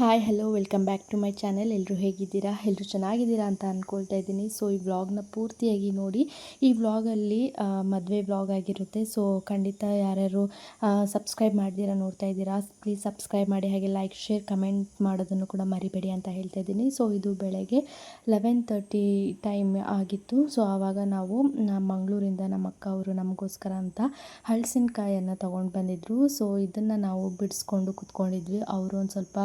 Hi hello welcome back to my channel. ಎಲ್ಲರೂ ಹೇಗಿದ್ದೀರಾ? ಎಲ್ಲರೂ ಚೆನ್ನಾಗಿದ್ದೀರಾ ಅಂತ ಅಂದ್ಕೊಳ್ತಾ ಇದ್ದೀನಿ. ಸೊ ಈ ವ್ಲಾಗ್ನ ಪೂರ್ತಿಯಾಗಿ ನೋಡಿ. ಈ ವ್ಲಾಗಲ್ಲಿ ಮದುವೆ ವ್ಲಾಗ್ ಆಗಿರುತ್ತೆ. ಸೊ ಖಂಡಿತ ಯಾರ್ಯಾರು ಸಬ್ಸ್ಕ್ರೈಬ್ ಮಾಡ್ದಿರಾ ನೋಡ್ತಾ ಇದ್ದೀರಾ, ಪ್ಲೀಸ್ ಸಬ್ಸ್ಕ್ರೈಬ್ ಮಾಡಿ, ಹಾಗೆ ಲೈಕ್ ಶೇರ್ ಕಮೆಂಟ್ ಮಾಡೋದನ್ನು ಕೂಡ ಮರಿಬೇಡಿ ಅಂತ ಹೇಳ್ತಾ ಇದ್ದೀನಿ. ಸೊ ಇದು ಬೆಳಗ್ಗೆ 11:30 ಟೈಮ್ ಆಗಿತ್ತು. ಸೊ ಆವಾಗ ನಾವು ಮಂಗಳೂರಿಂದ ನಮ್ಮ ಅಕ್ಕ ಅವರು ನಮಗೋಸ್ಕರ ಅಂತ ಹಲಸಿನಕಾಯನ್ನು ತೊಗೊಂಡು ಬಂದಿದ್ದರು. ಸೊ ಇದನ್ನು ನಾವು ಬಿಡಿಸ್ಕೊಂಡು ಕುತ್ಕೊಂಡಿದ್ವಿ. ಅವರು ಒಂದು ಸ್ವಲ್ಪ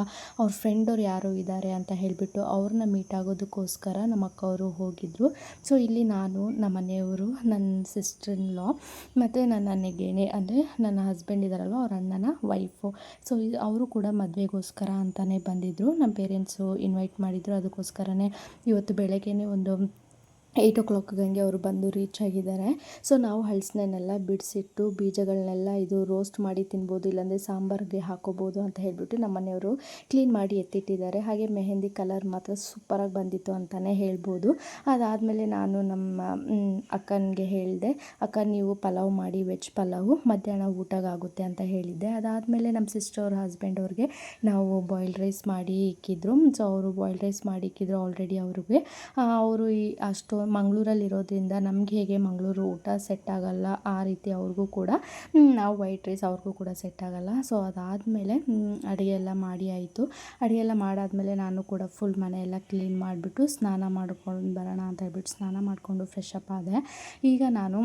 ಅವ್ರ ಫ್ರೆಂಡವ್ರು ಯಾರೋ ಇದ್ದಾರೆ ಅಂತ ಹೇಳಿಬಿಟ್ಟು ಅವ್ರನ್ನ ಮೀಟ್ ಆಗೋದಕ್ಕೋಸ್ಕರ ನಮ್ಮ ಅಕ್ಕವರು ಹೋಗಿದ್ದರು. ಸೊ ಇಲ್ಲಿ ನಾನು, ನಮ್ಮ ಮನೆಯವರು, ನನ್ನ ಸಿಸ್ಟರ್ ಇನ್ ಲಾ ಮತ್ತು ನನ್ನ ನೆಗೆಣೆ ಅಂದರೆ ನನ್ನ ಹಸ್ಬೆಂಡ್ ಇದ್ದಾರಲ್ವ ಅವ್ರ ಅಣ್ಣನ ವೈಫು. ಸೊ ಅವರು ಕೂಡ ಮದುವೆಗೋಸ್ಕರ ಅಂತಲೇ ಬಂದಿದ್ದರು. ನಮ್ಮ ಪೇರೆಂಟ್ಸು ಇನ್ವೈಟ್ ಮಾಡಿದರು. ಅದಕ್ಕೋಸ್ಕರನೇ ಇವತ್ತು ಬೆಳಗ್ಗೆನೇ ಒಂದು 8 o'clockಗೆ ಅವರು ಬಂದು ರೀಚ್ ಆಗಿದ್ದಾರೆ. ಸೊ ನಾವು ಹಲಸಿನನ್ನೆಲ್ಲ ಬಿಡಿಸಿಟ್ಟು ಬೀಜಗಳನ್ನೆಲ್ಲ ಇದು ರೋಸ್ಟ್ ಮಾಡಿ ತಿನ್ಬೋದು, ಇಲ್ಲಾಂದರೆ ಸಾಂಬಾರಿಗೆ ಹಾಕೋಬೋದು ಅಂತ ಹೇಳಿಬಿಟ್ಟು ನಮ್ಮ ಮನೆಯವರು ಕ್ಲೀನ್ ಮಾಡಿ ಎತ್ತಿಟ್ಟಿದ್ದಾರೆ. ಹಾಗೆ ಮೆಹಂದಿ ಕಲರ್ ಮಾತ್ರ ಸೂಪರಾಗಿ ಬಂದಿತ್ತು ಅಂತಲೇ ಹೇಳ್ಬೋದು. ಅದಾದಮೇಲೆ ನಾನು ನಮ್ಮ ಅಕ್ಕನಿಗೆ ಹೇಳಿದೆ, ಅಕ್ಕ ನೀವು ಪಲಾವ್ ಮಾಡಿ, ವೆಜ್ ಪಲಾವು ಮಧ್ಯಾಹ್ನ ಊಟಗಾಗುತ್ತೆ ಅಂತ ಹೇಳಿದ್ದೆ. ಅದಾದಮೇಲೆ ನಮ್ಮ ಸಿಸ್ಟರ್ ಅವ್ರ ಹಸ್ಬೆಂಡ್ ಅವ್ರಿಗೆ ನಾವು ಬಾಯ್ಲ್ಡ್ ರೈಸ್ ಮಾಡಿ ಇಕ್ಕಿದ್ರು. ಸೊ ಅವರು ಬಾಯ್ಲ್ಡ್ ರೈಸ್ ಮಾಡಿ ಇಕ್ಕಿದ್ರು ಆಲ್ರೆಡಿ ಅವ್ರಿಗೆ. ಅವರು ಅಷ್ಟು ಮಂಗಳೂರಲ್ಲಿರೋದ್ರಿಂದ ನಮಗೆ ಹೇಗೆ ಮಂಗಳೂರು ಊಟ ಸೆಟ್ ಆಗಲ್ಲ, ಆ ರೀತಿ ಅವ್ರಿಗೂ ಕೂಡ ನಾವು ವೈಟ್ ರೈಸ್ ಅವ್ರಿಗೂ ಕೂಡ ಸೆಟ್ ಆಗಲ್ಲ. ಸೊ ಅದಾದಮೇಲೆ ಅಡುಗೆ ಎಲ್ಲ ಮಾಡಿ ಆಯಿತು. ಅಡುಗೆ ಎಲ್ಲ ಮಾಡಾದಮೇಲೆ ನಾನು ಕೂಡ ಫುಲ್ ಮನೆಯೆಲ್ಲ ಕ್ಲೀನ್ ಮಾಡಿಬಿಟ್ಟು ಸ್ನಾನ ಮಾಡ್ಕೊಂಡು ಬರೋಣ ಅಂತ ಹೇಳ್ಬಿಟ್ಟು ಸ್ನಾನ ಮಾಡಿಕೊಂಡು ಫ್ರೆಶ್ ಅಪ್ ಆದೆ. ಈಗ ನಾನು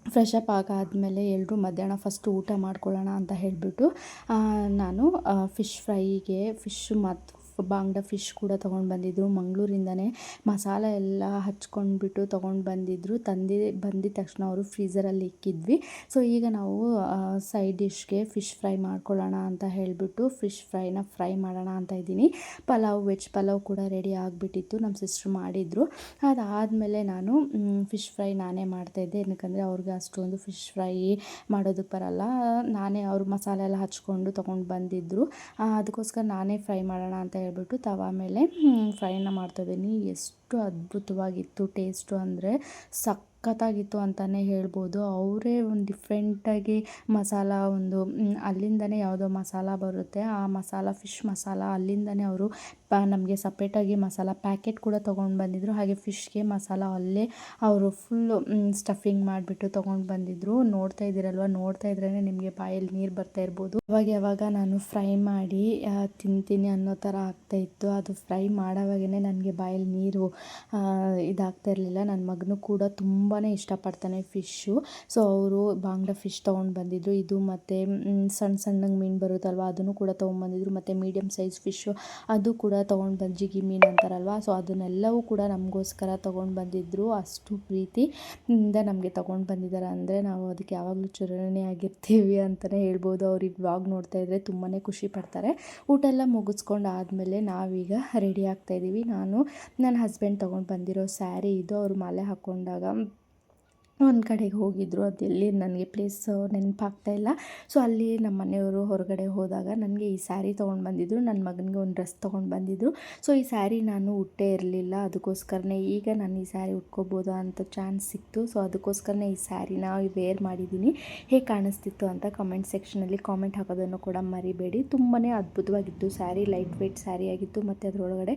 ಫ್ರೆಶ್ ಅಪ್ ಆಗಾದಮೇಲೆ ಎಲ್ಲರೂ ಮಧ್ಯಾಹ್ನ ಫಸ್ಟ್ ಊಟ ಮಾಡ್ಕೊಳ್ಳೋಣ ಅಂತ ಹೇಳಿಬಿಟ್ಟು ನಾನು ಫಿಶ್ ಫ್ರೈಗೆ ಮತ್ತು ಬಾಂಗ್ಡ ಫಿಶ್ ಕೂಡ ತೊಗೊಂಡು ಬಂದಿದ್ದರು. ಮಂಗಳೂರಿಂದನೇ ಮಸಾಲೆ ಎಲ್ಲ ಹಚ್ಕೊಂಡ್ಬಿಟ್ಟು ತೊಗೊಂಡು ಬಂದಿದ್ದರು. ಬಂದಿದ್ದ ತಕ್ಷಣ ಅವರು ಫ್ರೀಝರಲ್ಲಿ ಇಕ್ಕಿದ್ವಿ. ಸೊ ಈಗ ನಾವು ಸೈಡ್ ಡಿಶ್ಗೆ ಫಿಶ್ ಫ್ರೈ ಮಾಡ್ಕೊಳ್ಳೋಣ ಅಂತ ಹೇಳಿಬಿಟ್ಟು ಫಿಶ್ ಫ್ರೈನ ಫ್ರೈ ಮಾಡೋಣ ಅಂತ ಇದ್ದೀನಿ. ಪಲಾವ್, ವೆಜ್ ಪಲಾವ್ ಕೂಡ ರೆಡಿ ಆಗಿಬಿಟ್ಟಿತ್ತು, ನಮ್ಮ ಸಿಸ್ಟ್ರು ಮಾಡಿದರು. ಅದಾದಮೇಲೆ ನಾನು ಫಿಶ್ ಫ್ರೈ ನಾನೇ ಮಾಡ್ತಾಯಿದ್ದೆ, ಏನಕ್ಕಂದರೆ ಅವ್ರಿಗೆ ಅಷ್ಟೊಂದು ಫಿಶ್ ಫ್ರೈ ಮಾಡೋದಕ್ಕೆ ಬರಲ್ಲ. ನಾನೇ ಅವರು ಮಸಾಲೆ ಎಲ್ಲ ಹಚ್ಕೊಂಡು ತೊಗೊಂಡು ಬಂದಿದ್ದರು. ಅದಕ್ಕೋಸ್ಕರ ನಾನೇ ಫ್ರೈ ಮಾಡೋಣ ಅಂತ ಹೇಳ್ಬಿಟ್ಟು ತವಾ ಮೇಲೆ ಫ್ರೈನ ಮಾಡ್ತಾಯಿದ್ದೀನಿ. ಎಷ್ಟು ಅದ್ಭುತವಾಗಿತ್ತು ಟೇಸ್ಟು ಅಂದರೆ ಸಖತ್ತಾಗಿತ್ತು ಅಂತಲೇ ಹೇಳ್ಬೋದು. ಅವರೇ ಒಂದು ಡಿಫ್ರೆಂಟಾಗಿ ಮಸಾಲ ಒಂದು ಅಲ್ಲಿಂದನೇ ಯಾವುದೋ ಮಸಾಲ ಬರುತ್ತೆ, ಆ ಮಸಾಲ ಫಿಶ್ ಮಸಾಲ ಅಲ್ಲಿಂದನೇ ಅವರು ನಮಗೆ ಸಪ್ರೇಟಾಗಿ ಮಸಾಲ ಪ್ಯಾಕೆಟ್ ಕೂಡ ತೊಗೊಂಡು ಬಂದಿದ್ದರು. ಹಾಗೆ ಫಿಶ್ಗೆ ಮಸಾಲ ಅಲ್ಲೇ ಅವರು ಫುಲ್ಲು ಸ್ಟಫಿಂಗ್ ಮಾಡಿಬಿಟ್ಟು ತೊಗೊಂಡು ಬಂದಿದ್ದರು. ನೋಡ್ತಾ ಇದ್ದೀರಲ್ವ, ನೋಡ್ತಾ ಇದ್ರೇ ನಿಮಗೆ ಬಾಯಲ್ಲಿ ನೀರು ಬರ್ತಾ ಇರ್ಬೋದು. ಯಾವಾಗ ನಾನು ಫ್ರೈ ಮಾಡಿ ತಿಂತೀನಿ ಅನ್ನೋ ಥರ ಆಗ್ತಾಯಿತ್ತು. ಅದು ಫ್ರೈ ಮಾಡೋವಾಗೇ ನನಗೆ ಬಾಯಲ್ಲಿ ನೀರು ಇದಾಗ್ತಾ ಇರಲಿಲ್ಲ. ನನ್ನ ಮಗನೂ ಕೂಡ ತುಂಬಾ ಇಷ್ಟಪಡ್ತಾನೆ ಫಿಶ್ಶು. ಸೊ ಅವರು ಬಾಂಗ್ಡಾ ಫಿಶ್ ತೊಗೊಂಡು ಬಂದಿದ್ದರು. ಇದು ಮತ್ತು ಸಣ್ಣಗೆ ಮೀನು ಬರುತ್ತಲ್ವ ಅದನ್ನು ಕೂಡ ತೊಗೊಂಡ್ಬಂದಿದ್ರು. ಮತ್ತು ಮೀಡಿಯಮ್ ಸೈಜ್ ಫಿಶ್ಶು ಅದು ಕೂಡ ತೊಗೊಂಡು ಬಂದು ಜಿಗಿ ಮೀನು ಅಂತಾರಲ್ವ, ಸೊ ಅದನ್ನೆಲ್ಲವೂ ಕೂಡ ನಮಗೋಸ್ಕರ ತೊಗೊಂಡು ಬಂದಿದ್ದರು. ಅಷ್ಟು ಪ್ರೀತಿಯಿಂದ ನಮಗೆ ತೊಗೊಂಡು ಬಂದಿದ್ದಾರೆ ಅಂದರೆ ನಾವು ಅದಕ್ಕೆ ಯಾವಾಗಲೂ ಚಿರಋಣಿ ಆಗಿರ್ತೀವಿ ಅಂತಲೇ ಹೇಳ್ಬೋದು. ಅವ್ರಿಗೆ ವ್ಲಾಗ್ ನೋಡ್ತಾ ಇದ್ದರೆ ತುಂಬಾ ಖುಷಿ ಪಡ್ತಾರೆ. ಊಟ ಎಲ್ಲ ಮುಗಿಸ್ಕೊಂಡು ಆದಮೇಲೆ ನಾವೀಗ ರೆಡಿ ಆಗ್ತಾಯಿದ್ದೀವಿ. ನಾನು ನನ್ನ ಹಸ್ಬೆಂಡ್ ತೊಗೊಂಡು ಬಂದಿರೋ ಸ್ಯಾರಿ ಇದು. ಅವರು ಮಾಲೆ ಹಾಕ್ಕೊಂಡಾಗ ಒಂದು ಕಡೆಗೆ ಹೋಗಿದ್ದರು, ಅದು ಎಲ್ಲಿ ನನಗೆ ಪ್ಲೇಸು ನೆನಪಾಗ್ತಾ ಇಲ್ಲ. ಸೊ ಅಲ್ಲಿ ನಮ್ಮ ಮನೆಯವರು ಹೊರಗಡೆ ಹೋದಾಗ ನನಗೆ ಈ ಸ್ಯಾರಿ ತೊಗೊಂಡು ಬಂದಿದ್ದರು. ನನ್ನ ಮಗನಿಗೆ ಒಂದು ಡ್ರೆಸ್ ತೊಗೊಂಡು ಬಂದಿದ್ದರು. ಸೊ ಈ ಸ್ಯಾರಿ ನಾನು ಉಟ್ಟೇ ಇರಲಿಲ್ಲ, ಅದಕ್ಕೋಸ್ಕರನೇ ಈಗ ನಾನು ಈ ಸ್ಯಾರಿ ಉಟ್ಕೋಬೋದು ಅಂತ ಚಾನ್ಸ್ ಸಿಕ್ತು. ಸೊ ಅದಕ್ಕೋಸ್ಕರನೇ ಈ ಸ್ಯಾರಿನ ವೇರ್ ಮಾಡಿದ್ದೀನಿ. ಹೇಗೆ ಕಾಣಿಸ್ತಿತ್ತು ಅಂತ ಕಮೆಂಟ್ ಸೆಕ್ಷನಲ್ಲಿ ಕಾಮೆಂಟ್ ಹಾಕೋದನ್ನು ಕೂಡ ಮರಿಬೇಡಿ. ತುಂಬಾ ಅದ್ಭುತವಾಗಿತ್ತು ಸ್ಯಾರಿ, ಲೈಟ್ ವೆಯ್ಟ್ ಸ್ಯಾರಿ ಆಗಿತ್ತು. ಮತ್ತು ಅದರೊಳಗಡೆ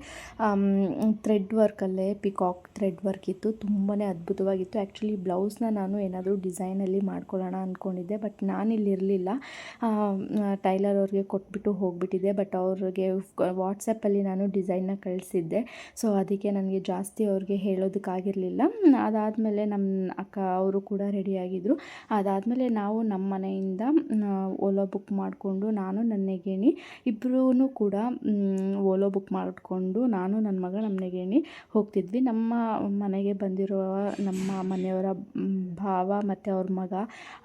ಥ್ರೆಡ್ ವರ್ಕಲ್ಲೇ ಪಿಕಾಕ್ ಥ್ರೆಡ್ ವರ್ಕ್ ಇತ್ತು, ತುಂಬಾ ಅದ್ಭುತವಾಗಿತ್ತು. ಆ್ಯಕ್ಚುಲಿ ಬ್ಲೌಸ್ನ ನಾನು ಏನಾದರೂ ಡಿಸೈನಲ್ಲಿ ಮಾಡ್ಕೊಳ್ಳೋಣ ಅಂದ್ಕೊಂಡಿದ್ದೆ, ಬಟ್ ನಾನಿಲ್ಲಿರಲಿಲ್ಲ. ಟೈಲರ್ ಅವ್ರಿಗೆ ಕೊಟ್ಬಿಟ್ಟು ಹೋಗಿಬಿಟ್ಟಿದ್ದೆ. ಬಟ್ ಅವ್ರಿಗೆ ವಾಟ್ಸಪ್ಪಲ್ಲಿ ನಾನು ಡಿಸೈನ್ನ ಕಳಿಸಿದ್ದೆ. ಸೊ ಅದಕ್ಕೆ ನನಗೆ ಜಾಸ್ತಿ ಅವ್ರಿಗೆ ಹೇಳೋದಕ್ಕಾಗಿರಲಿಲ್ಲ. ಅದಾದಮೇಲೆ ನಮ್ಮ ಅಕ್ಕ ಅವರು ಕೂಡ ರೆಡಿಯಾಗಿದ್ದರು. ಅದಾದಮೇಲೆ ನಾವು ನಮ್ಮ ಮನೆಯಿಂದ ಓಲೋ ಬುಕ್ ಮಾಡಿಕೊಂಡು ನಾನು ನನ್ನ ನೆಗೆಣಿ ಇಬ್ಬರೂ ಕೂಡ ಓಲೋ ಬುಕ್ ಮಾಡಿಕೊಂಡು ನಾನು ನನ್ನ ಮಗ ನಮ್ಮ ನೆಗೆಣಿ ಹೋಗ್ತಿದ್ವಿ. ನಮ್ಮ ಮನೆಗೆ ಬಂದಿರುವ ನಮ್ಮ ಮನೆಯವರ ಭಾವ ಮತ್ತು ಅವ್ರ ಮಗ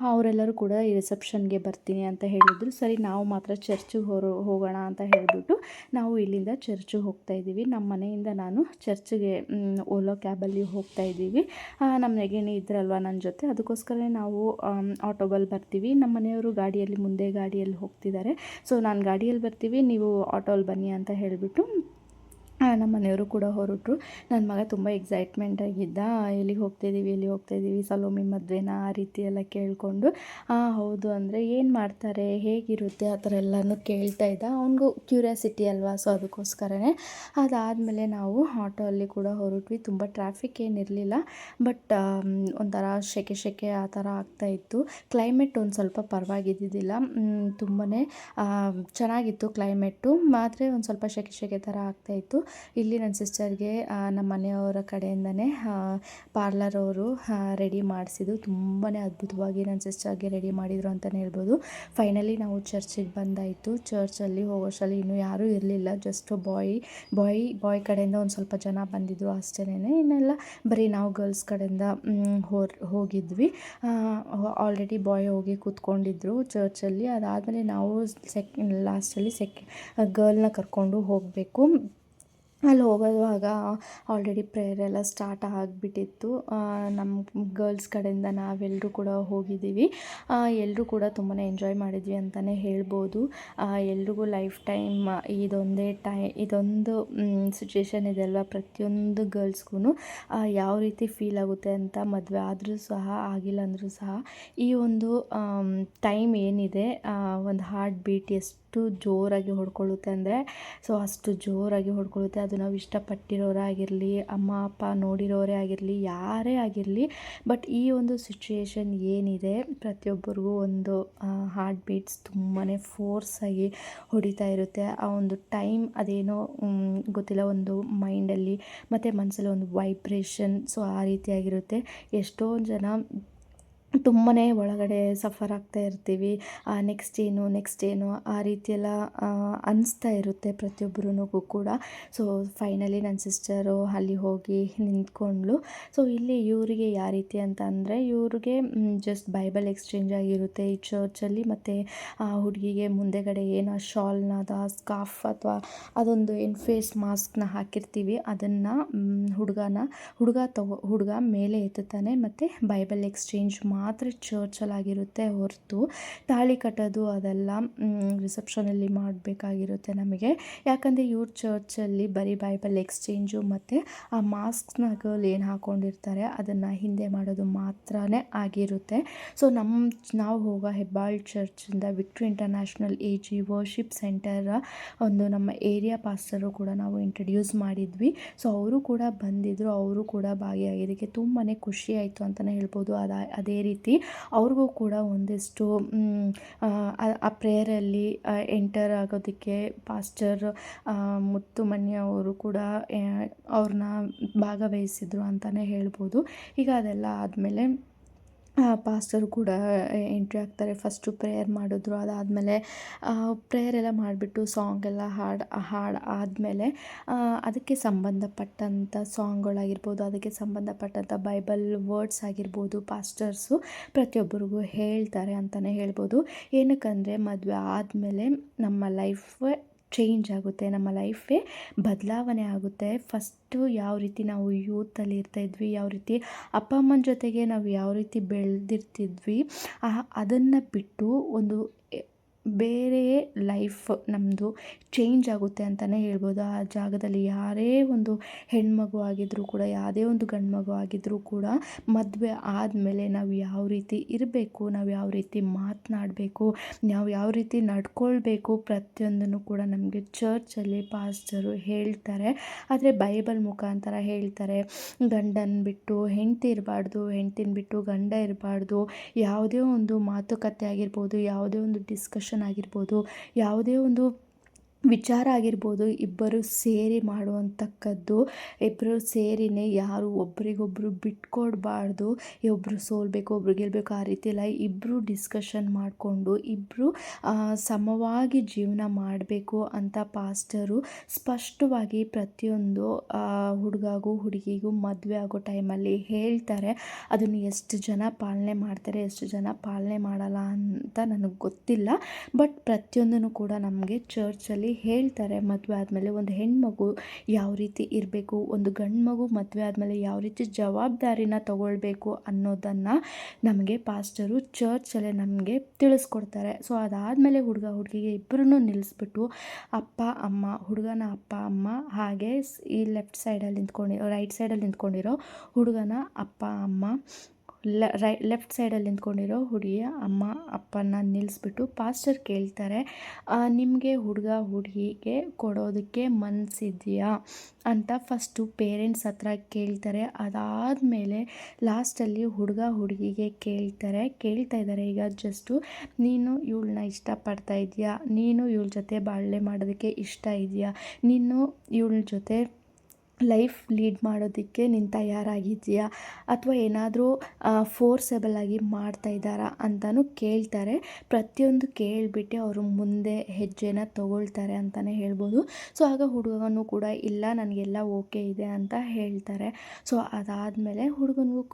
ಅವರೆಲ್ಲರೂ ಕೂಡ ಈ ರಿಸೆಪ್ಷನ್ಗೆ ಬರ್ತೀನಿ ಅಂತ ಹೇಳಿದರು. ಸರಿ ನಾವು ಮಾತ್ರ ಚರ್ಚಿಗೆ ಹೋಗೋಣ ಅಂತ ಹೇಳಿಬಿಟ್ಟು ನಾವು ಇಲ್ಲಿಂದ ಚರ್ಚಿಗೆ ಹೋಗ್ತಾಯಿದ್ದೀವಿ. ನಮ್ಮ ಮನೆಯಿಂದ ನಾನು ಚರ್ಚಿಗೆ ಓಲೋ ಕ್ಯಾಬಲ್ಲಿ ಹೋಗ್ತಾಯಿದ್ದೀವಿ. ನಮ್ಮ ನೆಗೆಣಿ ಇದ್ರಲ್ವ ನನ್ನ ಜೊತೆ, ಅದಕ್ಕೋಸ್ಕರ ನಾವು ಆಟೋಬಲ್ಲಿ ಬರ್ತೀವಿ. ನಮ್ಮ ಮನೆಯವರು ಗಾಡಿಯಲ್ಲಿ ಮುಂದೆ ಗಾಡಿಯಲ್ಲಿ ಹೋಗ್ತಿದ್ದಾರೆ. ಸೊ ನಾನು ಗಾಡಿಯಲ್ಲಿ ಬರ್ತೀವಿ, ನೀವು ಆಟೋಲ್ಲಿ ಬನ್ನಿ ಅಂತ ಹೇಳಿಬಿಟ್ಟು ನಮ್ಮ ಮನೆಯವರು ಕೂಡ ಹೊರಟರು. ನನ್ನ ಮಗ ತುಂಬ ಎಕ್ಸೈಟ್ಮೆಂಟ್ ಆಗಿದ್ದ. ಎಲ್ಲಿಗೆ ಹೋಗ್ತಾಯಿದ್ದೀವಿ ಸಲೋಮಿ ಮದುವೆನಾ ಆ ರೀತಿ ಎಲ್ಲ ಕೇಳಿಕೊಂಡು ಹೌದು ಅಂದರೆ ಏನು ಮಾಡ್ತಾರೆ, ಹೇಗಿರುತ್ತೆ ಆ ಥರ ಎಲ್ಲನೂ ಕೇಳ್ತಾ ಇದ್ದ. ಅವನಿಗೂ ಕ್ಯೂರಿಯಾಸಿಟಿ ಅಲ್ವಾ, ಸೊ ಅದಕ್ಕೋಸ್ಕರನೇ. ಅದಾದಮೇಲೆ ನಾವು ಆಟೋ ಅಲ್ಲಿ ಕೂಡ ಹೊರಟ್ವಿ. ತುಂಬ ಟ್ರಾಫಿಕ್ ಏನಿರಲಿಲ್ಲ, ಬಟ್ ಒಂಥರ ಸೆಕೆ ಆ ಥರ ಆಗ್ತಾಯಿತ್ತು. ಕ್ಲೈಮೇಟ್ ಒಂದು ಸ್ವಲ್ಪ ಪರವಾಗಿದ್ದಿದ್ದಿಲ್ಲ, ತುಂಬಾ ಚೆನ್ನಾಗಿತ್ತು ಕ್ಲೈಮೇಟು, ಮಾತ್ರ ಒಂದು ಸ್ವಲ್ಪ ಸೆಕೆ ಥರ ಆಗ್ತಾಯಿತ್ತು. ಇಲ್ಲಿ ನನ್ನ ಸಿಸ್ಟರ್ಗೆ ನಮ್ಮ ಮನೆಯವರ ಕಡೆಯಿಂದನೇ ಪಾರ್ಲರ್ ಅವರು ರೆಡಿ ಮಾಡಿಸಿದ್ದು. ತುಂಬಾ ಅದ್ಭುತವಾಗಿ ನನ್ನ ಸಿಸ್ಟರ್ಗೆ ರೆಡಿ ಮಾಡಿದರು ಅಂತಲೇ ಹೇಳ್ಬೋದು. ಫೈನಲಿ ನಾವು ಚರ್ಚಿಗೆ ಬಂದಾಯಿತು. ಚರ್ಚಲ್ಲಿ ಹೋಗೋಷ್ಟರಲ್ಲಿ ಇನ್ನೂ ಯಾರೂ ಇರಲಿಲ್ಲ, ಜಸ್ಟ್ ಬಾಯ್ ಕಡೆಯಿಂದ ಒಂದು ಸ್ವಲ್ಪ ಜನ ಬಂದಿದ್ದರು ಅಷ್ಟೇನೆ. ಇನ್ನೆಲ್ಲ ಬರೀ ನಾವು ಗರ್ಲ್ಸ್ ಕಡೆಯಿಂದ ಹೋಗಿದ್ವಿ. ಆಲ್ರೆಡಿ ಬಾಯ್ ಹೋಗಿ ಕೂತ್ಕೊಂಡಿದ್ರು ಚರ್ಚಲ್ಲಿ. ಅದಾದಮೇಲೆ ನಾವು ಲಾಸ್ಟಲ್ಲಿ ಗರ್ಲ್ನ ಕರ್ಕೊಂಡು ಹೋಗಬೇಕು. ಅಲ್ಲಿ ಹೋಗುವಾಗ ಆಲ್ರೆಡಿ ಪ್ರೇಯರ್ ಎಲ್ಲ ಸ್ಟಾರ್ಟ್ ಆಗಿಬಿಟ್ಟಿತ್ತು. ನಮ್ಮ ಗರ್ಲ್ಸ್ ಕಡೆಯಿಂದ ನಾವೆಲ್ಲರೂ ಕೂಡ ಹೋಗಿದ್ದೀವಿ. ಎಲ್ಲರೂ ಕೂಡ ತುಂಬಾ ಎಂಜಾಯ್ ಮಾಡಿದ್ವಿ ಅಂತಲೇ ಹೇಳ್ಬೋದು. ಎಲ್ರಿಗೂ ಲೈಫ್ ಟೈಮ್ ಇದೊಂದು ಸಿಚುವೇಶನ್ ಇದೆ ಅಲ್ವಾ, ಪ್ರತಿಯೊಂದು ಗರ್ಲ್ಸ್ಗೂ ಯಾವ ರೀತಿ ಫೀಲ್ ಆಗುತ್ತೆ ಅಂತ, ಮದುವೆ ಆದರೂ ಸಹ ಆಗಿಲ್ಲ ಅಂದರೂ ಸಹ ಈ ಒಂದು ಟೈಮ್ ಏನಿದೆ, ಒಂದು ಹಾರ್ಟ್ ಬೀಟ್ ಎಷ್ಟು ಜೋರಾಗಿ ಹೊಡ್ಕೊಳ್ಳುತ್ತೆ ಅಂದರೆ ಸೊ ಅಷ್ಟು ಜೋರಾಗಿ ಹೊಡ್ಕೊಳ್ಳುತ್ತೆ. ಅದು ನಾವು ಇಷ್ಟಪಟ್ಟಿರೋರೇ ಆಗಿರಲಿ, ಅಮ್ಮ ಅಪ್ಪ ನೋಡಿರೋರೇ ಆಗಿರಲಿ, ಯಾರೇ ಆಗಿರಲಿ, ಬಟ್ ಈ ಒಂದು ಸಿಚುಯೇಷನ್ ಏನಿದೆ ಪ್ರತಿಯೊಬ್ಬರಿಗೂ ಒಂದು ಹಾರ್ಟ್ ಬೀಟ್ಸ್ ತುಂಬಾ ಫೋರ್ಸಾಗಿ ಹೊಡಿತಾ ಇರುತ್ತೆ. ಆ ಒಂದು ಟೈಮ್ ಅದೇನೋ ಗೊತ್ತಿಲ್ಲ, ಒಂದು ಮೈಂಡಲ್ಲಿ ಮತ್ತು ಮನಸ್ಸಲ್ಲಿ ಒಂದು ವೈಬ್ರೇಷನ್, ಸೊ ಆ ರೀತಿಯಾಗಿರುತ್ತೆ. ಎಷ್ಟೊಂದು ಜನ ತುಂಬಾ ಒಳಗಡೆ ಸಫರ್ ಆಗ್ತಾ ಇರ್ತೀವಿ. ನೆಕ್ಸ್ಟ್ ಏನು ಆ ರೀತಿಯೆಲ್ಲ ಅನಿಸ್ತಾ ಇರುತ್ತೆ ಪ್ರತಿಯೊಬ್ಬರಿಗೂ ಕೂಡ. ಸೊ ಫೈನಲಿ ನನ್ನ ಸಿಸ್ಟರು ಅಲ್ಲಿ ಹೋಗಿ ನಿಂತ್ಕೊಂಡ್ಳು. ಸೊ ಇಲ್ಲಿ ಇವರಿಗೆ ಯಾವ ರೀತಿ ಅಂತ ಅಂದರೆ, ಇವ್ರಿಗೆ ಜಸ್ಟ್ ಬೈಬಲ್ ಎಕ್ಸ್ಚೇಂಜ್ ಆಗಿರುತ್ತೆ ಈ ಚರ್ಚಲ್ಲಿ. ಮತ್ತು ಹುಡುಗಿಗೆ ಮುಂದೆಗಡೆ ಏನು ಶಾಲ್ನಾದ ಸ್ಕಾರ್ಫ್ ಅಥವಾ ಅದೊಂದು ಏನು ಫೇಸ್ ಮಾಸ್ಕ್ನ ಹಾಕಿರ್ತೀವಿ, ಅದನ್ನು ಹುಡುಗ ಮೇಲೆ ಎತ್ತುತ್ತಾನೆ. ಮತ್ತು ಬೈಬಲ್ ಎಕ್ಸ್ಚೇಂಜ್ ಮಾತ್ರ ಚರ್ಚಲ್ಲಾಗಿರುತ್ತೆ ಹೊರತು ತಾಳಿ ಕಟ್ಟೋದು ಅದೆಲ್ಲ ರಿಸೆಪ್ಷನಲ್ಲಿ ಮಾಡಬೇಕಾಗಿರುತ್ತೆ ನಮಗೆ. ಯಾಕಂದರೆ ಇವ್ರ ಚರ್ಚಲ್ಲಿ ಬರೀ ಬೈಬಲ್ ಎಕ್ಸ್ಚೇಂಜು ಮತ್ತು ಆ ಮಾಸ್ಕ್ನ ಗರ್ಲ್ ಏನು ಹಾಕ್ಕೊಂಡಿರ್ತಾರೆ ಅದನ್ನು ಹಿಂದೆ ಮಾಡೋದು ಮಾತ್ರನೇ ಆಗಿರುತ್ತೆ. ಸೊ ನಾವು ಹೋಗೋ ಹೆಬ್ಬಾಳ್ ಚರ್ಚಿಂದ victory international AG worship centre ಒಂದು ನಮ್ಮ ಏರಿಯಾ ಪಾಸ್ಟರು ಕೂಡ ನಾವು ಇಂಟ್ರಡ್ಯೂಸ್ ಮಾಡಿದ್ವಿ. ಸೊ ಅವರು ಕೂಡ ಬಂದಿದ್ದರು, ಅವರು ಕೂಡ ಭಾಗಿಯಾಗಿದ್ದಕ್ಕೆ ತುಂಬಾ ಖುಷಿ ಆಯಿತು ಅಂತಲೇ ಹೇಳ್ಬೋದು. ಅದೇ ರೀತಿ ಅವ್ರಿಗೂ ಕೂಡ ಒಂದಿಷ್ಟು ಆ ಪ್ರೇಯರಲ್ಲಿ ಎಂಟರ್ ಆಗೋದಕ್ಕೆ ಪಾಸ್ಟರ್ ಮುತ್ತುಮಣ್ಯ ಅವರು ಕೂಡ ಅವ್ರನ್ನ ಭಾಗವಹಿಸಿದರು ಅಂತಲೇ ಹೇಳ್ಬೋದು. ಈಗ ಅದೆಲ್ಲ ಆದಮೇಲೆ ಪಾಸ್ಟರು ಕೂಡ ಎಂಟ್ರಿ ಆಗ್ತಾರೆ. ಫಸ್ಟು ಪ್ರೇಯರ್ ಮಾಡಿದ್ರು, ಅದಾದಮೇಲೆ ಪ್ರೇಯರ್ ಎಲ್ಲ ಮಾಡಿಬಿಟ್ಟು ಸಾಂಗ್ ಎಲ್ಲ ಹಾಡು ಆದಮೇಲೆ ಅದಕ್ಕೆ ಸಂಬಂಧಪಟ್ಟಂಥ ಸಾಂಗ್ಗಳಾಗಿರ್ಬೋದು, ಅದಕ್ಕೆ ಸಂಬಂಧಪಟ್ಟಂಥ ಬೈಬಲ್ ವರ್ಡ್ಸ್ ಆಗಿರ್ಬೋದು ಪಾಸ್ಟರ್ಸು ಪ್ರತಿಯೊಬ್ಬರಿಗೂ ಹೇಳ್ತಾರೆ ಅಂತಲೇ ಹೇಳ್ಬೋದು. ಏನಕ್ಕಂದರೆ ಮದುವೆ ಆದಮೇಲೆ ನಮ್ಮ ಲೈಫೇ ಚೇಂಜ್ ಆಗುತ್ತೆ, ನಮ್ಮ ಲೈಫೇ ಬದಲಾವಣೆ ಆಗುತ್ತೆ. ಫಸ್ಟು ಯಾವ ರೀತಿ ನಾವು ಯೂತಲ್ಲಿ ಇರ್ತಾಯಿದ್ವಿ, ಯಾವ ರೀತಿ ಅಪ್ಪ ಅಮ್ಮನ ಜೊತೆಗೆ ನಾವು ಯಾವ ರೀತಿ ಬೆಳೆದಿರ್ತಿದ್ವಿ, ಅದನ್ನು ಬಿಟ್ಟು ಒಂದು ಬೇರೆಯೇ ಲೈಫ್ ನಮ್ಮದು ಚೇಂಜ್ ಆಗುತ್ತೆ ಅಂತಲೇ ಹೇಳ್ಬೋದು. ಆ ಜಾಗದಲ್ಲಿ ಯಾರೇ ಒಂದು ಹೆಣ್ಮಗು ಆಗಿದ್ದರೂ ಕೂಡ, ಯಾವುದೇ ಒಂದು ಗಂಡು ಮಗು ಆಗಿದ್ದರೂ ಕೂಡ ಮದುವೆ ಆದಮೇಲೆ ನಾವು ಯಾವ ರೀತಿ ಇರಬೇಕು, ನಾವು ಯಾವ ರೀತಿ ಮಾತನಾಡಬೇಕು, ನಾವು ಯಾವ ರೀತಿ ನಡ್ಕೊಳ್ಬೇಕು, ಪ್ರತಿಯೊಂದನ್ನು ಕೂಡ ನಮಗೆ ಚರ್ಚಲ್ಲಿ ಪಾಸ್ಟರು ಹೇಳ್ತಾರೆ. ಆದರೆ ಬೈಬಲ್ ಮುಖಾಂತರ ಹೇಳ್ತಾರೆ. ಗಂಡನ ಬಿಟ್ಟು ಹೆಂಡತಿ ಇರಬಾರ್ದು, ಹೆಂಡತಿನ ಬಿಟ್ಟು ಗಂಡ ಇರಬಾರ್ದು, ಯಾವುದೇ ಒಂದು ಮಾತುಕತೆ ಆಗಿರ್ಬೋದು, ಯಾವುದೇ ಒಂದು ಡಿಸ್ಕಷನ್ ಆಗಿರ್ಬೋದು, ಯಾವುದೇ ಒಂದು ವಿಚಾರ ಆಗಿರ್ಬೋದು, ಇಬ್ಬರು ಸೇರಿ ಮಾಡುವಂತಕ್ಕದ್ದು. ಇಬ್ಬರು ಸೇರಿನೇ ಯಾರು ಒಬ್ರಿಗೊಬ್ಬರು ಬಿಟ್ಕೊಡ್ಬಾರ್ದು, ಒಬ್ಬರು ಸೋಲ್ಬೇಕು ಒಬ್ರು ಗೆಲ್ಲಬೇಕು ಆ ರೀತಿ ಎಲ್ಲ ಇಬ್ಬರು ಡಿಸ್ಕಷನ್ ಮಾಡಿಕೊಂಡು ಇಬ್ಬರು ಸಮವಾಗಿ ಜೀವನ ಮಾಡಬೇಕು ಅಂತ ಪಾಸ್ಟರು ಸ್ಪಷ್ಟವಾಗಿ ಪ್ರತಿಯೊಂದು ಹುಡುಗಗೂ ಹುಡುಗಿಗೂ ಮದುವೆ ಆಗೋ ಟೈಮಲ್ಲಿ ಹೇಳ್ತಾರೆ. ಅದನ್ನು ಎಷ್ಟು ಜನ ಪಾಲನೆ ಮಾಡ್ತಾರೆ, ಎಷ್ಟು ಜನ ಪಾಲನೆ ಮಾಡಲ್ಲ ಅಂತ ನನಗೆ ಗೊತ್ತಿಲ್ಲ. ಬಟ್ ಪ್ರತಿಯೊಂದನ್ನು ಕೂಡ ನಮಗೆ ಚರ್ಚಲ್ಲಿ ಶಾಸ್ತ್ರದಲ್ಲಿ ಹೇಳ್ತಾರೆ, ಮದುವೆ ಆದಮೇಲೆ ಒಂದು ಹೆಣ್ಮಗು ಯಾವ ರೀತಿ ಇರಬೇಕು, ಒಂದು ಗಂಡು ಮಗು ಮದುವೆ ಆದಮೇಲೆ ಯಾವ ರೀತಿ ಜವಾಬ್ದಾರಿನ ತಗೊಳ್ಬೇಕು ಅನ್ನೋದನ್ನು ನಮಗೆ ಪಾಸ್ಟರು ಚರ್ಚಲ್ಲೇ ನಮಗೆ ತಿಳಿಸ್ಕೊಡ್ತಾರೆ. ಸೊ ಅದಾದಮೇಲೆ ಹುಡುಗ ಹುಡುಗಿಗೆ ಇಬ್ಬರನ್ನೂ ನಿಲ್ಲಿಸ್ಬಿಟ್ಟು ಅಪ್ಪ ಅಮ್ಮ, ಹುಡುಗನ ಅಪ್ಪ ಅಮ್ಮ, ಹಾಗೆ ಈ ರೈಟ್ ಸೈಡಲ್ಲಿ ನಿಂತ್ಕೊಂಡಿರೋ ಹುಡುಗನ ಅಪ್ಪ ಅಮ್ಮ, ಲೆಫ್ಟ್ ಸೈಡಲ್ಲಿ ನಿಂತ್ಕೊಂಡಿರೋ ಹುಡುಗಿಯ ಅಮ್ಮ ಅಪ್ಪನ ನಿಲ್ಲಿಸ್ಬಿಟ್ಟು ಪಾಸ್ಟರ್ ಕೇಳ್ತಾರೆ, ನಿಮಗೆ ಹುಡುಗ ಹುಡುಗಿಗೆ ಕೊಡೋದಕ್ಕೆ ಮನಸ್ಸಿದೆಯಾ ಅಂತ ಫಸ್ಟು ಪೇರೆಂಟ್ಸ್ ಹತ್ರ ಕೇಳ್ತಾರೆ. ಅದಾದಮೇಲೆ ಲಾಸ್ಟಲ್ಲಿ ಹುಡುಗ ಹುಡುಗಿಗೆ ಕೇಳ್ತಾ ಇದ್ದಾರೆ, ಈಗ ಜಸ್ಟು ನೀನು ಇವಳನ್ನ ಇಷ್ಟಪಡ್ತಾ ಇದೆಯಾ, ನೀನು ಇವಳ ಜೊತೆ ಬಾಳ್ವೆ ಮಾಡೋದಕ್ಕೆ ಇಷ್ಟ ಇದೆಯಾ, ನೀನು ಇವಳ ಜೊತೆ ಲೈಫ್ ಲೀಡ್ ಮಾಡೋದಕ್ಕೆ ನೀನು ತಯಾರಾಗಿದೆಯಾ, ಅಥವಾ ಏನಾದರೂ ಫೋರ್ಸಬಲ್ ಆಗಿ ಮಾಡ್ತಾ ಇದ್ದಾರಾ ಅಂತಲೂ ಕೇಳ್ತಾರೆ. ಪ್ರತಿಯೊಂದು ಕೇಳಿಬಿಟ್ಟು ಅವರು ಮುಂದೆ ಹೆಜ್ಜೆನ ತಗೊಳ್ತಾರೆ ಅಂತಲೇ ಹೇಳ್ಬೋದು. ಸೊ ಆಗ ಹುಡುಗನೂ ಕೂಡ ಇಲ್ಲ, ನನಗೆಲ್ಲ ಓಕೆ ಇದೆ ಅಂತ ಹೇಳ್ತಾರೆ. ಸೊ ಅದಾದಮೇಲೆ ಹುಡುಗನಿಗೂ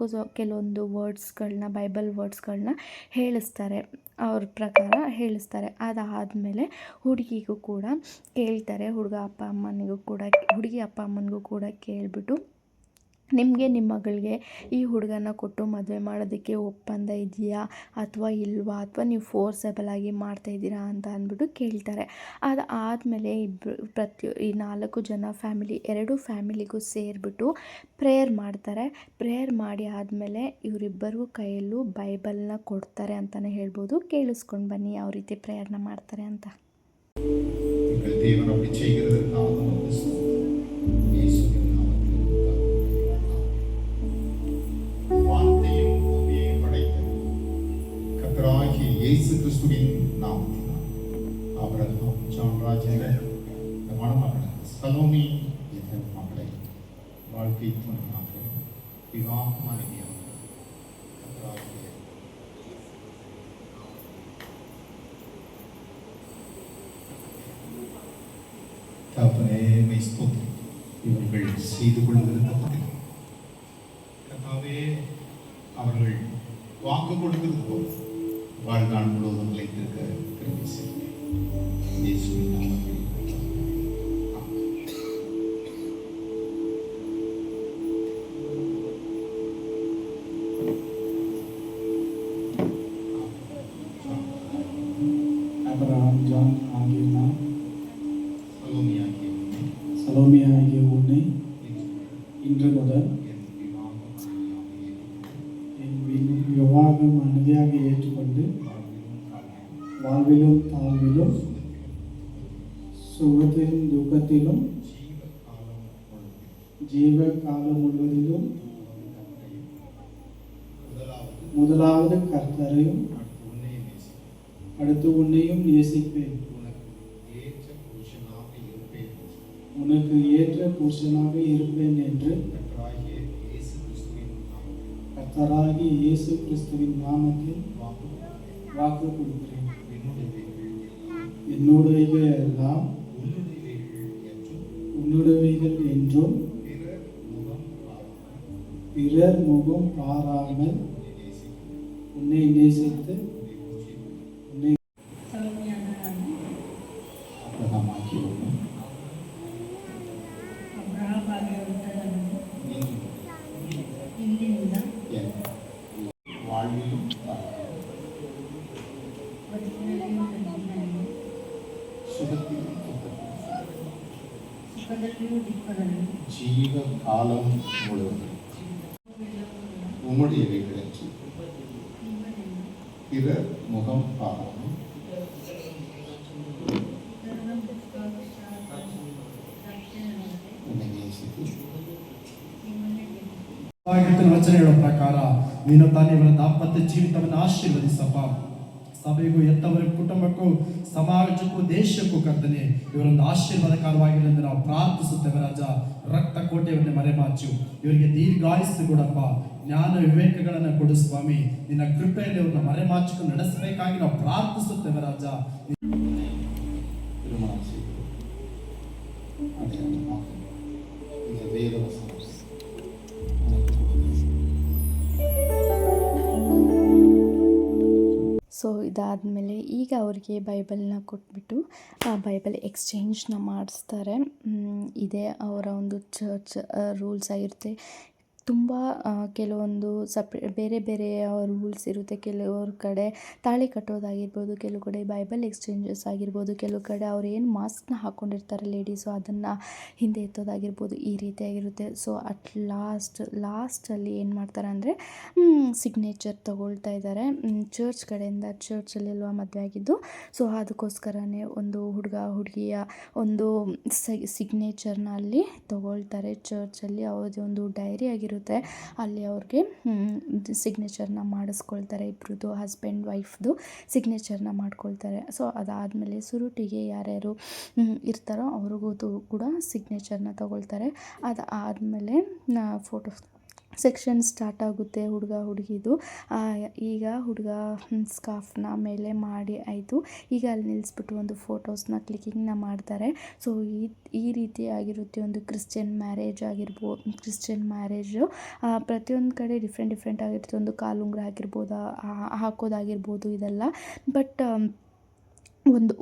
ಕೆಲವೊಂದು ವರ್ಡ್ಸ್ಗಳನ್ನ, ಬೈಬಲ್ ವರ್ಡ್ಸ್ಗಳನ್ನ ಹೇಳಿಸ್ತಾರೆ, ಅವ್ರ ಪ್ರಕಾರ ಹೇಳಿಸ್ತಾರೆ. ಅದಾದಮೇಲೆ ಹುಡುಗಿಗೂ ಕೂಡ ಕೇಳ್ತಾರೆ, ಹುಡುಗಿ ಅಪ್ಪ ಅಮ್ಮನಿಗೂ ಕೂಡ ಕೇಳಿಬಿಟ್ಟು, ನಿಮಗೆ ನಿಮ್ಮ ಮಗಳಿಗೆ ಈ ಹುಡುಗನ ಕೊಟ್ಟು ಮದುವೆ ಮಾಡೋದಕ್ಕೆ ಒಪ್ಪಂದ ಇದೆಯಾ ಅಥವಾ ಇಲ್ವಾ, ಅಥವಾ ನೀವು ಫೋರ್ಸಬಲ್ ಆಗಿ ಮಾಡ್ತಾಯಿದ್ದೀರಾ ಅಂತ ಅಂದ್ಬಿಟ್ಟು ಕೇಳ್ತಾರೆ. ಅದಾದಮೇಲೆ ಈ 4 ಜನ ಫ್ಯಾಮಿಲಿ, 2 ಫ್ಯಾಮಿಲಿಗೂ ಸೇರಿಬಿಟ್ಟು ಪ್ರೇಯರ್ ಮಾಡ್ತಾರೆ. ಪ್ರೇಯರ್ ಮಾಡಿ ಆದಮೇಲೆ ಇವರಿಬ್ಬರಿಗೂ ಕೈಯಲ್ಲೂ ಬೈಬಲ್ನ ಕೊಡ್ತಾರೆ ಅಂತಲೇ ಹೇಳ್ಬೋದು. ಕೇಳಿಸ್ಕೊಂಡು ಬನ್ನಿ ಯಾವ ರೀತಿ ಪ್ರೇಯರ್ನ ಮಾಡ್ತಾರೆ ಅಂತ. இயேசு கிறிஸ்துவின் நாமத்தினால் ஆபிரகாம் ஜான்ராஜின் மணமகள் சலோமி என்ற மகளை வாழ்க்கை துணையாக விவாகம் அணுகியவர் தகப்பனே ஸ்தோத்திரம். இவர்கள் செய்து கொள்வதற்கு கர்த்தாவே அவர்கள் வாக்கு கொடுக்கிறது போல வாழ்நாள் முழுவதும் நிலைத்திருக்க கிருபை செய்யுங்கள். இயேசுவின் நாமத்தில் அப்ரஹாம் ஜான் ஆகிய நான் சலோமி ஆகிய உன்னை இன்று முதல் என் விவாகம் மனைவியாக ஏற்றுக்கொண்டு வாழ்விலும் தாழ்விலும் சுகத்திலும் துக்கத்திலும் ஜீவ காலம் முழுவதிலும் முதலாவது கர்த்தரையும் அடுத்து உன்னையும் நேசிப்பேன், உனக்கு ஏற்ற புருஷனாக இருப்பேன் என்று கர்த்தராகிய இயேசு கிறிஸ்துவின் நாமத்தில் வாக்கு கொடுக்கிறேன். என்னுடையவைகள் எல்லாம் உன்னுடையவைகள் என்றும் பிறர் முகம் பாராமல் உன்னை நேசித்து உன்னை ஜீவ காலம் முழுவதும் உம்முடையவைகளுக்கு பிறர் முகம் பாராமல் உன்னை நேசித்து ವಚನಗಳ ಪ್ರಕಾರ ನೀನು ತಾನೇ ಇವರ ದಾಂಪತ್ಯ ಜೀವಿತವನ್ನು ಆಶೀರ್ವದಿಸಪ್ಪ. ಸಭೆಗೂ ಎತ್ತವರ ಕುಟುಂಬಕ್ಕೂ ಸಮಾಜಕ್ಕೂ ದೇಶಕ್ಕೂ ಕರ್ತನೆ ಇವರೊಂದು ಆಶೀರ್ವಾದಕರವಾಗಿರಲಿ ಎಂದು ನಾವು ಪ್ರಾರ್ಥಿಸುತ್ತೇವೆ ರಾಜ. ರಕ್ತ ಕೋಟೆಯನ್ನು ಮರೆಮಾಚು, ಇವರಿಗೆ ದೀರ್ಘಾಯುಸ್ಸು ಕೊಡಪ್ಪ, ಜ್ಞಾನ ವಿವೇಕಗಳನ್ನು ಕೊಡು ಸ್ವಾಮಿ. ನಿನ್ನ ಕೃಪೆಯಲ್ಲಿ ಅವ್ರನ್ನ ಮರೆಮಾಚಿಕೊಂಡು ನಡೆಸಬೇಕಾಗಿ ನಾವು ಪ್ರಾರ್ಥಿಸುತ್ತೇವೆ ರಾಜ. ಸೊ ಇದಾದಮೇಲೆ ಈಗ ಅವ್ರಿಗೆ ಬೈಬಲ್ನ ಕೊಟ್ಬಿಟ್ಟು ಬೈಬಲ್ ಎಕ್ಸ್ಚೇಂಜ್ನ ಮಾಡಿಸ್ತಾರೆ. ಇದೇ ಅವರ ಒಂದು ಚರ್ಚ್ ರೂಲ್ಸ್ ಆಗಿರುತ್ತೆ. ತುಂಬ ಕೆಲವೊಂದು ಬೇರೆ ಬೇರೆ ರೂಲ್ಸ್ ಇರುತ್ತೆ. ಕೆಲವ್ರ ಕಡೆ ತಾಳಿ ಕಟ್ಟೋದಾಗಿರ್ಬೋದು, ಕೆಲವು ಕಡೆ ಬೈಬಲ್ ಎಕ್ಸ್ಚೇಂಜಸ್ ಆಗಿರ್ಬೋದು, ಕೆಲವು ಕಡೆ ಅವ್ರು ಏನು ಮಾಸ್ಕ್ನ ಹಾಕ್ಕೊಂಡಿರ್ತಾರೆ ಲೇಡೀಸು ಅದನ್ನು ಹಿಂದೆ ಎತ್ತೋದಾಗಿರ್ಬೋದು, ಈ ರೀತಿಯಾಗಿರುತ್ತೆ. ಸೊ ಅಟ್ ಲಾಸ್ಟಲ್ಲಿ ಏನು ಮಾಡ್ತಾರೆ ಅಂದರೆ ಸಿಗ್ನೇಚರ್ ತಗೊಳ್ತಾ ಇದ್ದಾರೆ ಚರ್ಚ್ ಕಡೆಯಿಂದ. ಚರ್ಚಲ್ಲಿಲ್ವ ಮದುವೆ ಆಗಿದ್ದು, ಸೊ ಅದಕ್ಕೋಸ್ಕರನೇ ಒಂದು ಹುಡುಗ ಹುಡುಗಿಯ ಒಂದು ಸಿಗ್ನೇಚರ್ನ ಅಲ್ಲಿ ತಗೊಳ್ತಾರೆ ಚರ್ಚಲ್ಲಿ. ಅವ್ರದ್ದು ಒಂದು ಡೈರಿ ಆಗಿರುತ್ತೆ, ಅಲ್ಲಿ ಅವ್ರಿಗೆ ಸಿಗ್ನೇಚರ್ನ ಮಾಡಿಸ್ಕೊಳ್ತಾರೆ. ಇಬ್ಬರದ್ದು ಹಸ್ಬೆಂಡ್ ವೈಫ್ದು ಸಿಗ್ನೇಚರ್ನ ಮಾಡ್ಕೊಳ್ತಾರೆ. ಸೊ ಅದಾದಮೇಲೆ ಸುರುಟಿಗೆ ಯಾರ್ಯಾರು ಇರ್ತಾರೋ ಅವ್ರಿಗೂ ಕೂಡ ಸಿಗ್ನೇಚರ್ನ ತಗೊಳ್ತಾರೆ. ಅದಾದಮೇಲೆ ಫೋಟೋಸ್ ಸೆಕ್ಷನ್ ಸ್ಟಾರ್ಟ್ ಆಗುತ್ತೆ ಹುಡುಗ ಹುಡುಗಿದು. ಈಗ ಹುಡುಗ ಸ್ಕಾರ್ಫ್ನ ಮೇಲೆ ಮಾಡಿ ಆಯಿತು. ಈಗ ಅಲ್ಲಿ ನಿಲ್ಲಿಸ್ಬಿಟ್ಟು ಒಂದು ಫೋಟೋಸ್ನ ಕ್ಲಿಕ್ಕಿಂಗ್ನ ಮಾಡ್ತಾರೆ. ಸೊ ಈ ರೀತಿಯಾಗಿರುತ್ತೆ ಒಂದು ಕ್ರಿಶ್ಚಿಯನ್ ಮ್ಯಾರೇಜು. ಪ್ರತಿಯೊಂದು ಕಡೆ ಡಿಫ್ರೆಂಟ್ ಆಗಿರುತ್ತೆ. ಒಂದು ಕಾಲುಂಗುರ ಹಾಕೋದಾಗಿರ್ಬೋದು ಇದೆಲ್ಲ. ಬಟ್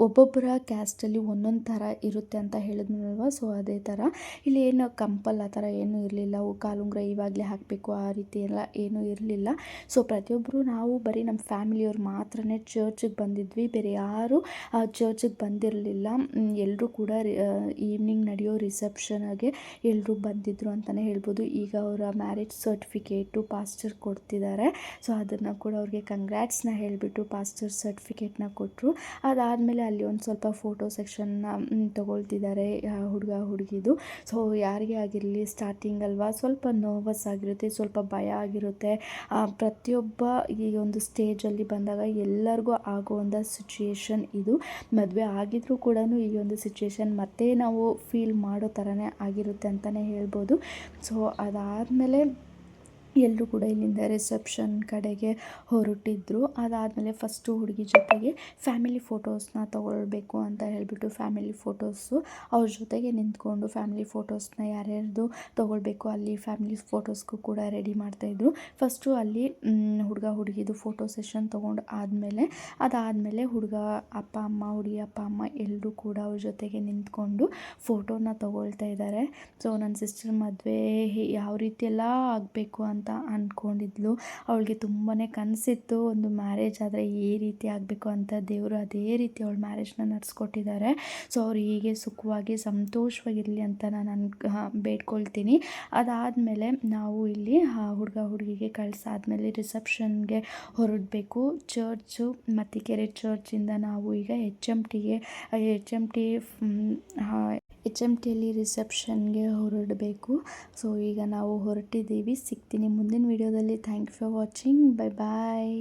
ಒಬ್ಬೊಬ್ಬರ ಕ್ಯಾಸ್ಟಲ್ಲಿ ಒಂದೊಂದು ಥರ ಇರುತ್ತೆ ಅಂತ ಹೇಳಿದ್ನಲ್ವ. ಸೊ ಅದೇ ಥರ ಇಲ್ಲಿ ಏನು ಕಂಪಲ್ ಆ ಥರ ಏನೂ ಇರಲಿಲ್ಲ. ಕಾಲುಂಗುರ ಇವಾಗಲೇ ಹಾಕಬೇಕು ಆ ರೀತಿ ಎಲ್ಲ ಏನೂ ಇರಲಿಲ್ಲ. ಸೊ ಪ್ರತಿಯೊಬ್ಬರು ನಾವು ಬರೀ ನಮ್ಮ ಫ್ಯಾಮಿಲಿಯವ್ರು ಮಾತ್ರನೇ ಚರ್ಚಿಗೆ ಬಂದಿದ್ವಿ, ಬೇರೆ ಯಾರೂ ಚರ್ಚಿಗೆ ಬಂದಿರಲಿಲ್ಲ. ಎಲ್ಲರೂ ಕೂಡ ಈವ್ನಿಂಗ್ ನಡೆಯೋ ರಿಸೆಪ್ಷನ್ಗೆ ಎಲ್ಲರೂ ಬಂದಿದ್ದರು ಅಂತಲೇ ಹೇಳ್ಬೋದು. ಈಗ ಅವರ ಮ್ಯಾರೇಜ್ ಸರ್ಟಿಫಿಕೇಟು ಪಾಸ್ಟರ್ ಕೊಡ್ತಿದ್ದಾರೆ. ಸೊ ಅದನ್ನು ಕೂಡ ಅವ್ರಿಗೆ ಕಂಗ್ರ್ಯಾಟ್ಸ್ನ ಹೇಳಿಬಿಟ್ಟು ಪಾಸ್ಟರ್ ಸರ್ಟಿಫಿಕೇಟ್ನ ಕೊಟ್ಟರು. ಅದಾದಮೇಲೆ ಅಲ್ಲಿ ಒಂದು ಸ್ವಲ್ಪ ಫೋಟೋ ಸೆಕ್ಷನ್ನ ತೊಗೊಳ್ತಿದ್ದಾರೆ ಹುಡುಗ ಹುಡುಗಿದು. ಸೊ ಯಾರಿಗೇ ಆಗಿರಲಿ ಸ್ಟಾರ್ಟಿಂಗ್ ಅಲ್ವಾ ಸ್ವಲ್ಪ ನರ್ವಸ್ ಆಗಿರುತ್ತೆ, ಸ್ವಲ್ಪ ಭಯ ಆಗಿರುತ್ತೆ. ಪ್ರತಿಯೊಬ್ಬ ಈ ಒಂದು ಸ್ಟೇಜಲ್ಲಿ ಬಂದಾಗ ಎಲ್ಲರಿಗೂ ಆಗುವಂಥ ಸಿಚುಯೇಷನ್ ಇದು. ಮದುವೆ ಆಗಿದ್ರೂ ಕೂಡ ಈ ಒಂದು ಸಿಚುಯೇಷನ್ ಮತ್ತೆ ನಾವು ಫೀಲ್ ಮಾಡೋ ಥರನೇ ಆಗಿರುತ್ತೆ ಅಂತಲೇ ಹೇಳ್ಬೋದು. ಸೊ ಅದಾದಮೇಲೆ ಎಲ್ಲರೂ ಕೂಡ ಇಲ್ಲಿಂದ ರಿಸೆಪ್ಷನ್ ಕಡೆಗೆ ಹೊರಟಿದ್ರು. ಅದಾದಮೇಲೆ ಫಸ್ಟು ಹುಡುಗಿ ಜೊತೆಗೆ ಫ್ಯಾಮಿಲಿ ಫೋಟೋಸ್ನ ತೊಗೊಳ್ಬೇಕು ಅಂತ ಹೇಳಿಬಿಟ್ಟು ಫ್ಯಾಮಿಲಿ ಫೋಟೋಸು ಅವ್ರ ಜೊತೆಗೆ ನಿಂತ್ಕೊಂಡು ಫ್ಯಾಮಿಲಿ ಫೋಟೋಸ್ನ ಯಾರ್ಯಾರ್ದು ತೊಗೊಳ್ಬೇಕು ಅಲ್ಲಿ ಫ್ಯಾಮಿಲಿ ಫೋಟೋಸ್ಗೂ ಕೂಡ ರೆಡಿ ಮಾಡ್ತಾಯಿದ್ರು. ಫಸ್ಟು ಅಲ್ಲಿ ಹುಡುಗ ಹುಡುಗಿದು ಫೋಟೋ ಸೆಷನ್ ತೊಗೊಂಡು ಅದಾದಮೇಲೆ ಹುಡುಗ ಅಪ್ಪ ಅಮ್ಮ ಹುಡುಗಿ ಅಪ್ಪ ಅಮ್ಮ ಎಲ್ಲರೂ ಕೂಡ ಅವ್ರ ಜೊತೆಗೆ ನಿಂತ್ಕೊಂಡು ಫೋಟೋನ ತೊಗೊಳ್ತಾ ಇದ್ದಾರೆ. ಸೊ ನನ್ನ ಸಿಸ್ಟರ್ ಮದುವೆ ಯಾವ ರೀತಿಯೆಲ್ಲ ಆಗಬೇಕು ಅಂತ ಅಂದ್ಕೊಂಡಿದ್ಲು. ಅವಳಿಗೆ ತುಂಬಾ ಕನಸಿತ್ತು ಒಂದು ಮ್ಯಾರೇಜ್ ಆದರೆ ಈ ರೀತಿ ಆಗಬೇಕು ಅಂತ. ದೇವರು ಅದೇ ರೀತಿ ಅವಳ ಮ್ಯಾರೇಜ್ನ ನಡೆಸ್ಕೊಟ್ಟಿದ್ದಾರೆ. ಸೊ ಅವ್ರು ಹೀಗೆ ಸುಖವಾಗಿ ಸಂತೋಷವಾಗಿರಲಿ ಅಂತ ನಾನು ಬೇಡ್ಕೊಳ್ತೀನಿ. ಅದಾದಮೇಲೆ ನಾವು ಇಲ್ಲಿ ಹುಡುಗ ಹುಡುಗಿಗೆ ಕಳಿಸಾದ್ಮೇಲೆ ರಿಸೆಪ್ಷನ್ಗೆ ಹೊರಡಬೇಕು. ಚರ್ಚು ಮತ್ತಿಕೆರೆ ಚರ್ಚಿಂದ ನಾವು ಈಗ ಎಚ್ ಎಮ್ ಟಿಯಲ್ಲಿ ರಿಸೆಪ್ಷನ್ಗೆ ಹೊರಡಬೇಕು. ಸೊ ಈಗ ನಾವು ಹೊರಟಿದ್ದೀವಿ. ಸಿಗ್ತೀನಿ ಮುಂದಿನ ವೀಡಿಯೋದಲ್ಲಿ. Thank you for watching. Bye bye.